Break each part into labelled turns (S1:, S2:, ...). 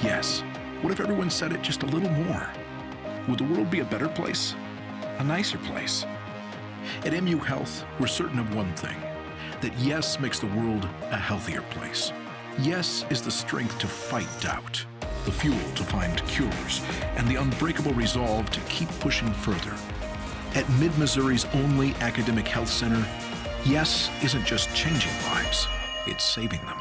S1: Yes. What if everyone said it just a little more? Would the world be a better place? A nicer place? At MU Health, we're certain of one thing, that yes makes the world a healthier place. Yes is the strength to fight doubt, the fuel to find cures, and the unbreakable resolve to keep pushing further. At Mid-Missouri's only academic health center, yes isn't just changing lives, it's saving them.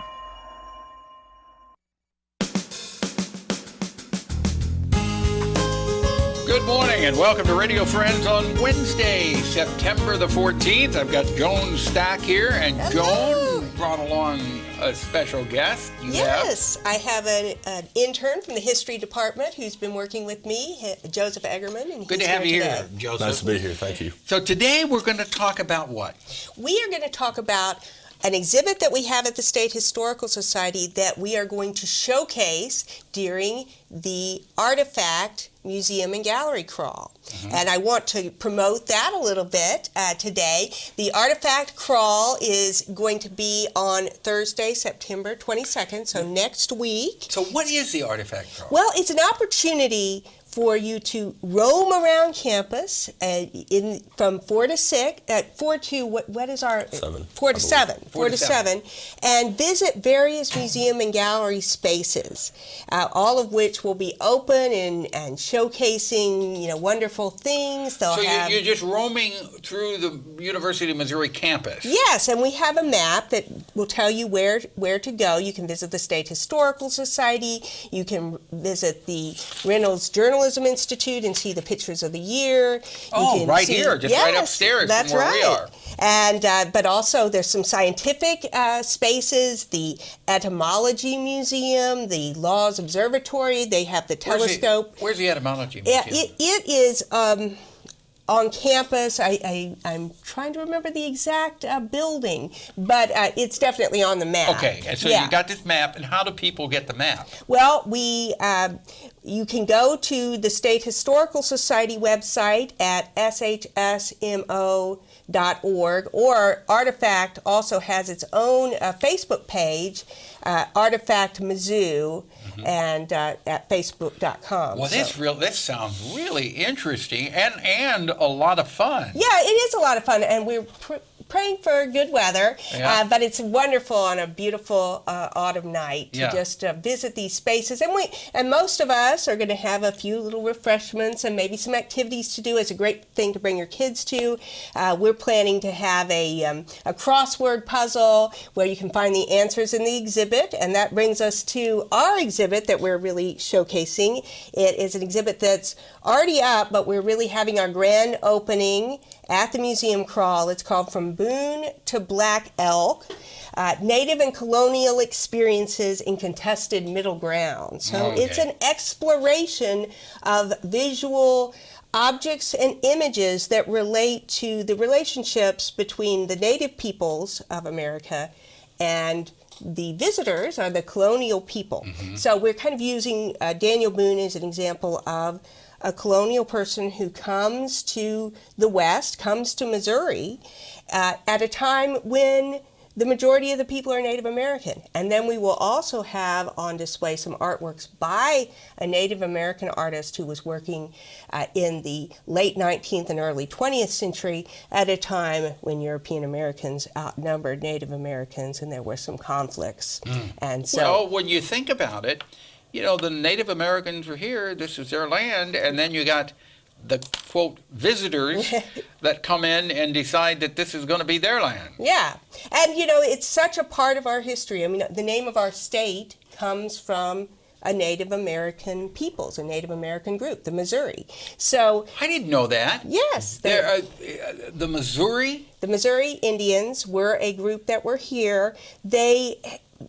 S2: Good morning and welcome to Radio Friends on Wednesday, September the 14th. I've got JOAN STACK here, and
S3: Hello.
S2: JOAN brought along a special guest.
S3: Yes, I have an intern from the history department who's been working with me, Joseph Eggerman. And
S2: Good to
S3: he's
S2: have you here,
S3: today.
S2: Joseph.
S4: Nice to be here. Thank you.
S2: So today we're going to talk about what?
S3: We are going to talk about an exhibit that we have at the State Historical Society that we are going to showcase during the Artifact Museum and Gallery Crawl. And I want to promote that a little bit today. The Artifact Crawl is going to be on Thursday, September 22nd, so next week.
S2: So what is the Artifact Crawl?
S3: Well, it's an opportunity for you to roam around campus from 4 to 6, 4 to, what is our?
S4: 7.
S3: 4 to 7.
S2: 4 to 7.
S3: And visit various museum and gallery spaces, all of which will be open and showcasing, wonderful things.
S2: So you're just roaming through the University of Missouri campus?
S3: Yes, and we have a map that will tell you where to go. You can visit the State Historical Society. You can visit the Reynolds Journalism Institute and see the pictures of the year.
S2: Oh, right here, just right upstairs
S3: that's
S2: from where
S3: right.
S2: we are.
S3: And but also there's some scientific spaces, the Etymology Museum, the Laws Observatory. They have the telescope.
S2: Where's the Etymology Museum?
S3: It is on campus. I'm trying to remember the exact building, but it's definitely on the map.
S2: Okay, and so you got this map, and how do people get the map?
S3: Well, you can go to the State Historical Society website at shsmo.org, or Artifact also has its own Facebook page, Artifact Mizzou, and at facebook.com.
S2: Well, this sounds really interesting and a lot of fun.
S3: Yeah, it is a lot of fun, and we're praying for good weather, but it's wonderful on a beautiful autumn night to just visit these spaces. And most of us are going to have a few little refreshments and maybe some activities to do. It's a great thing to bring your kids to. We're planning to have a crossword puzzle where you can find the answers in the exhibit, and that brings us to our exhibit that we're really showcasing. It is an exhibit that's already up, but we're really having our grand opening at the museum crawl. It's called From Boone to Black Elk, Native and Colonial Experiences in Contested Middle Ground. So it's an exploration of visual objects and images that relate to the relationships between the native peoples of America and the visitors, or the colonial people. So we're kind of using Daniel Boone as an example of a colonial person who comes to the West, comes to Missouri at a time when the majority of the people are Native American. And then we will also have on display some artworks by a Native American artist who was working in the late 19th and early 20th century at a time when European Americans outnumbered Native Americans and there were some conflicts. And so,
S2: well, when you think about it, the Native Americans are here, this is their land, and then you got the, quote, visitors that come in and decide that this is going to be their land.
S3: Yeah, and it's such a part of our history. I mean, the name of our state comes from a Native American peoples, a Native American group, the Missouri. So
S2: I didn't know that.
S3: Yes.
S2: The Missouri?
S3: The Missouri Indians were a group that were here. They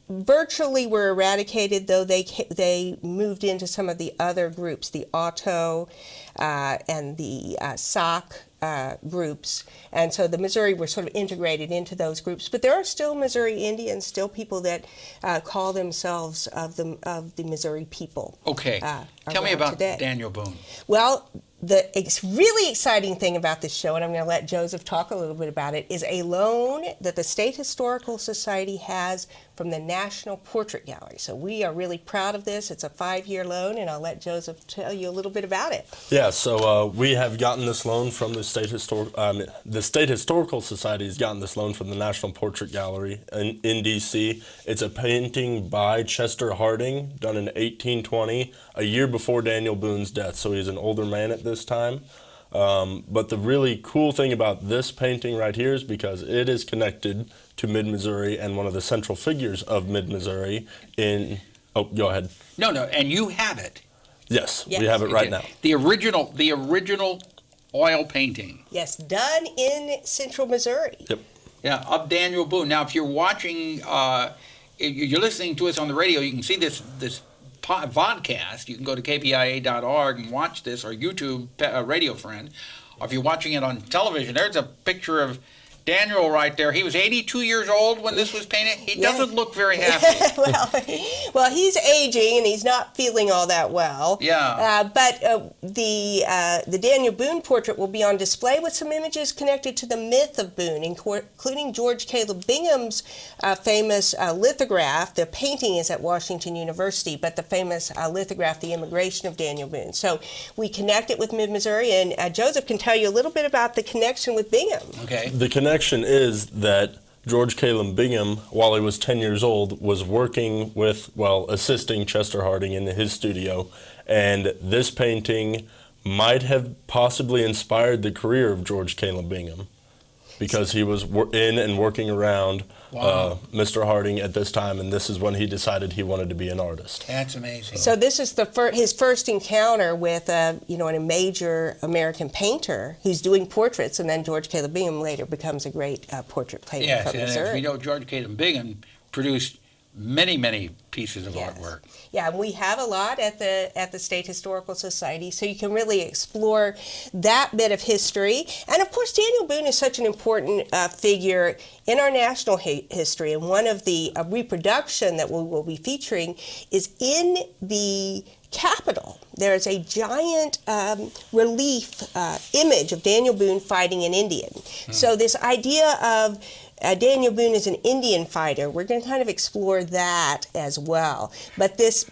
S3: virtually were eradicated, though they moved into some of the other groups, the Otto and the Sauk groups, and so the Missouri were sort of integrated into those groups. But there are still Missouri Indians, still people that call themselves of the Missouri people.
S2: Okay, tell me about
S3: today.
S2: Daniel Boone.
S3: Well, really exciting thing about this show, and I'm going to let Joseph talk a little bit about it, is a loan that the State Historical Society has from the National Portrait Gallery. So we are really proud of this. It's a 5-year loan, and I'll let Joseph tell you a little bit about it.
S4: Yeah, so we have gotten this loan from the State Historical Society has gotten this loan from the National Portrait Gallery in D.C. It's a painting by Chester Harding, done in 1820, a year before Daniel Boone's death. So he's an older man at this time. But the really cool thing about this painting right here is because it is connected to Mid-Missouri and one of the central figures of Mid-Missouri in... Oh, go ahead.
S2: No, and you have it.
S4: Yes, we have it right now.
S2: The original oil painting.
S3: Yes, done in central Missouri.
S4: Yep.
S2: Yeah, of Daniel Boone. Now, if you're watching, you're listening to us on the radio, you can see this vodcast. You can go to kpia.org and watch this, or YouTube, Radio Friend. Or if you're watching it on television, there's a picture of Daniel right there. He was 82 years old when this was painted. He doesn't look very happy.
S3: well, he's aging and he's not feeling all that well.
S2: Yeah.
S3: But the Daniel Boone portrait will be on display with some images connected to the myth of Boone, including George Caleb Bingham's famous lithograph. The painting is at Washington University, but the famous lithograph, The Immigration of Daniel Boone. So we connect it with Mid-Missouri, and Joseph can tell you a little bit about the connection with Bingham.
S2: Okay.
S4: The connection is that George Caleb Bingham, while he was 10 years old, was working with, assisting Chester Harding in his studio, and this painting might have possibly inspired the career of George Caleb Bingham, because he was in and working around Mr. Harding at this time, and this is when he decided he wanted to be an artist.
S2: That's amazing.
S3: So this is his first encounter with a major American painter who's doing portraits, and then George Caleb Bingham later becomes a great portrait painter from Missouri.
S2: Yes, and we know George Caleb Bingham produced many pieces of artwork.
S3: Yeah, and we have a lot at the State Historical Society, so you can really explore that bit of history. And of course, Daniel Boone is such an important figure in our national history, and one of the reproduction that we will be featuring is in the Capitol. There's a giant relief image of Daniel Boone fighting an Indian. So this idea of Daniel Boone is an Indian fighter. We're going to kind of explore that as well. But this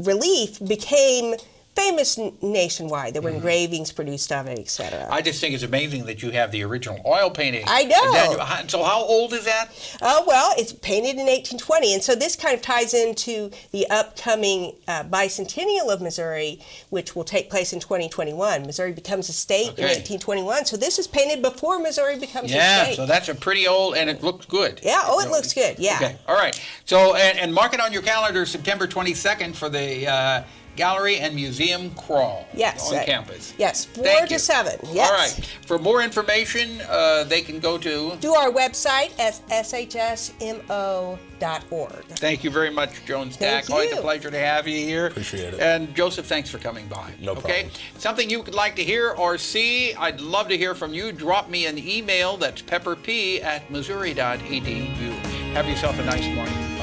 S3: relief became famous nationwide. There were engravings produced of it, etc.
S2: I just think it's amazing that you have the original oil painting.
S3: I know.
S2: So how old is that?
S3: Oh, well, it's painted in 1820. And so this kind of ties into the upcoming bicentennial of Missouri, which will take place in 2021. Missouri becomes a state in 1821. So this is painted before Missouri becomes a state.
S2: Yeah, so that's a pretty old, and it looks good.
S3: Yeah, it looks good, yeah.
S2: Okay, all right. So, and mark it on your calendar, September 22nd for the Gallery and Museum Crawl on campus.
S3: Yes, 4 to 7. Yes.
S2: All right. For more information, they can go to
S3: our website at shsmo.org.
S2: Thank you very much, Joan Stack.
S3: Thank you.
S2: Always a pleasure to have you here.
S4: Appreciate it.
S2: And Joseph, thanks for coming by.
S4: No problem.
S2: Something you would like to hear or see, I'd love to hear from you. Drop me an email. That's pepperp@missouri.edu. Have yourself a nice morning.